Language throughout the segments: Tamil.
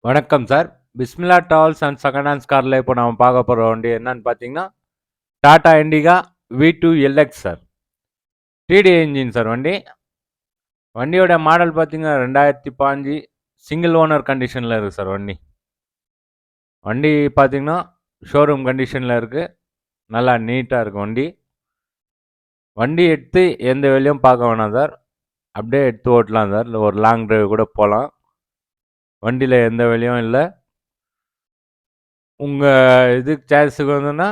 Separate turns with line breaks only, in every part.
வணக்கம் sir. Bismillah travels and second hands கார்ல இப்போ நம்ம பார்க்க போற வண்டி என்னன்னு பார்த்தீங்கன்னா, Tata Indica V2 LX sir. TDI engine sir வண்டி. வண்டியோட மாடல் பார்த்தீங்கன்னா 2015 சிங்கிள் ஓனர் கண்டிஷனில் இருக்குது சார் வண்டி. வண்டி பார்த்தீங்கன்னா ஷோரூம் கண்டிஷனில் இருக்குது. நல்லா நீட்டாக இருக்கும் வண்டி. வண்டி எடுத்து எந்த வேலையும் பார்க்க வேணாம் சார். அப்படியே எடுத்து ஓட்டலாம் சார். இல்லை ஒரு லாங் டிரைவ் கூட போகலாம். வண்டியில் எந்த வேலையும் இல்லை. உங்கள் இதுக்கு சார்ஜுக்கு வந்துன்னா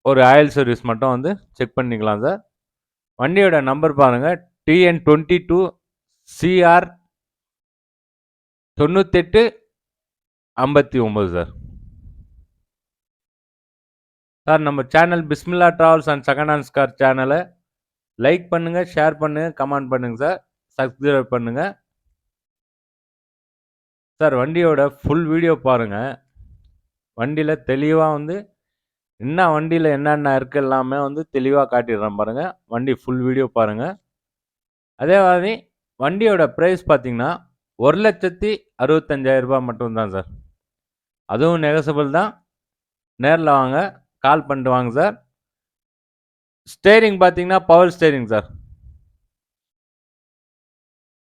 ஒரு ஆயில் சர்வீஸ் மட்டும் வந்து செக் பண்ணிக்கலாம் சார். வண்டியோட நம்பர் பாருங்கள், TN22 CR 9859 சார். சார் நம்ம channel Bismillah travels and second hands car சேனலை லைக் பண்ணுங்கள், ஷேர் பண்ணுங்கள், கமெண்ட் பண்ணுங்கள் சார். சப்ஸ்கிரைப் பண்ணுங்கள் சார். வண்டியோட ஃபுல் வீடியோ பாருங்கள். வண்டியில் தெளிவாக வந்து வண்டியில் என்னென்ன இருக்குது எல்லாமே வந்து தெளிவாக காட்டிடுறேன் பாருங்கள். வண்டி ஃபுல் வீடியோ பாருங்கள். அதே மாதிரி வண்டியோட ப்ரைஸ் பார்த்தீங்கன்னா 1,65,000 ரூபாய் மட்டும்தான் சார். அதுவும் நெகசபிள் தான். நேரில் வாங்க, கால் பண்ணிட்டு வாங்க சார். ஸ்டேரிங் பார்த்தீங்கன்னா power steering sir.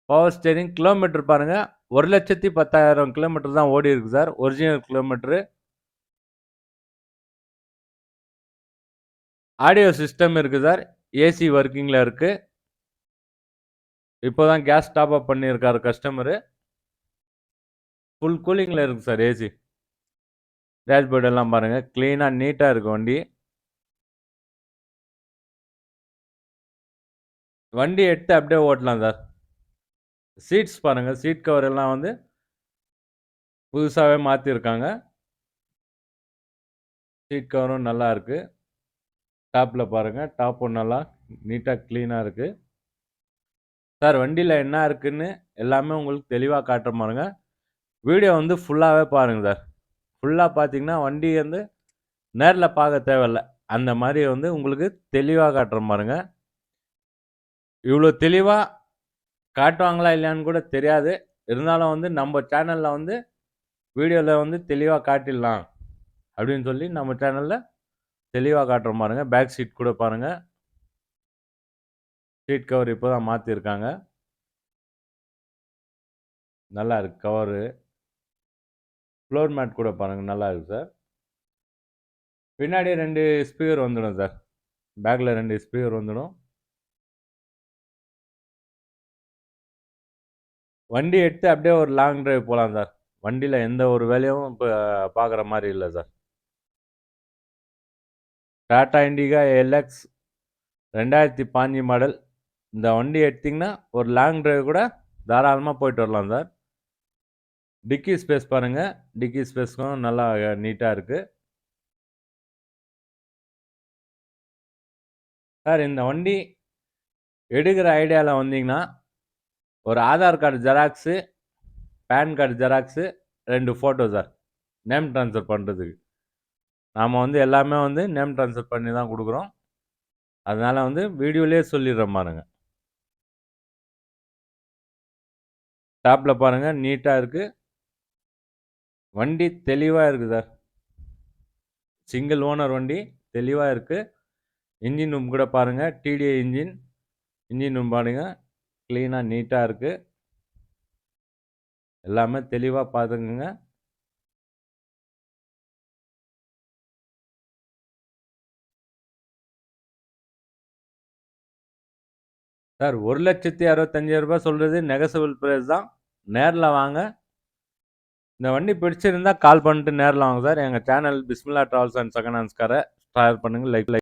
Power steering. Kilometre பாருங்கள், 1,10,000 கிலோமீட்டர் தான் ஓடி இருக்கு sir. Original kilometre. Audio system இருக்குது சார். ஏசி ஒர்க்கிங்கில் இருக்குது. இப்போ தான் கேஸ் டாப் அப் பண்ணியிருக்காரு கஸ்டமரு. ஃபுல் கூலிங்கில் இருக்குது சார் ஏசி. டேஷ்போர்டு எல்லாம் பாருங்கள், க்ளீனாக நீட்டாக இருக்குது வண்டி. வண்டி எடுத்து அப்படியே ஓட்டலாம் சார். சீட்ஸ் பாருங்கள், சீட் கவர் எல்லாம் வந்து புதுசாகவே மாற்றிருக்காங்க. சீட் கவரும் நல்லா இருக்குது. டாப்பில் பாருங்கள், டாப்பும் நல்லா நீட்டாக க்ளீனாக இருக்குது சார். வண்டியில் என்ன இருக்குதுன்னு எல்லாமே உங்களுக்கு தெளிவாக காட்டுற பாருங்க. வீடியோ வந்து ஃபுல்லாகவே பாருங்கள் சார். ஃபுல்லாக பார்த்தீங்கன்னா வண்டி வந்து நேரில் பார்க்க தேவையில்லை, அந்த மாதிரி வந்து உங்களுக்கு தெளிவாக காட்டுற பாருங்க. இவ்வளோ தெளிவாக காட்டுவாங்களா இல்லையான்னு கூட தெரியாது. இருந்தாலும் வந்து நம்ம சேனலில் வந்து வீடியோவில் வந்து தெளிவாக காட்டிடலாம் அப்படின்னு சொல்லி நம்ம சேனலில் தெளிவாக காட்டுற பாருங்க. பேக் சீட் கூட பாருங்கள், சீட் கவர் இப்போ தான் மாற்றிருக்காங்க. நல்லா இருக்குது கவரு. ஃப்ளோர் மேட் கூட பாருங்கள், நல்லா இருக்குது சார். பின்னாடி 2 ஸ்பீக்கர் வந்துடும் சார். பேக்கில் 2 ஸ்பீக்கர் வந்துடும். வண்டி எடுத்து அப்படியே ஒரு லாங் டிரைவ் போகலாம் சார். வண்டியில் எந்த ஒரு வேலையும் இப்போ பார்க்குற மாதிரி இல்லை sir. Tata Indica LX 2015 model. இந்த வண்டி எடுத்திங்கன்னா ஒரு லாங் டிரைவ் கூட தாராளமாக போயிட்டு வரலாம் சார். டிக்கி ஸ்பேஸ் பாருங்கள், டிக்கி ஸ்பேஸ்க்கும் நல்லா நீட்டாக இருக்குது சார். இந்த வண்டி எடுக்கிற ஐடியாவில் வந்தீங்கன்னா ஒரு Aadhaar card xerox, PAN card xerox, 2 photo sir. Name transfer பண்ணுறதுக்கு நாம் வந்து எல்லாமே வந்து நேம் ட்ரான்ஸ்ஃபர் பண்ணி தான் கொடுக்குறோம். அதனால் வந்து வீடியோலேயே சொல்லிடுறேன் பாருங்க. டாப்பில் பாருங்கள், நீட்டாக இருக்குது. வண்டி தெளிவாக இருக்குது சார். சிங்கிள் ஓனர் வண்டி, தெளிவாக இருக்குது. இன்ஜின் ரூம் கூட பாருங்கள், TDI இன்ஜின். இன்ஜின் ரூம் பாருங்கள், க்ளீனாக நீட்டாக இருக்குது. எல்லாமே தெளிவாக பார்த்துக்குங்க சார். 1,65,000 ரூபாய் சொல்கிறது நெகசபிள் ப்ரைஸ் தான். நேரில் வாங்க. இந்த வண்டி பிடிச்சிருந்தா கால் பண்ணிட்டு நேரில் வாங்க சார். எங்கள் channel Bismillah travels and second hands காரை ஷேர் பண்ணுங்கள், லைக்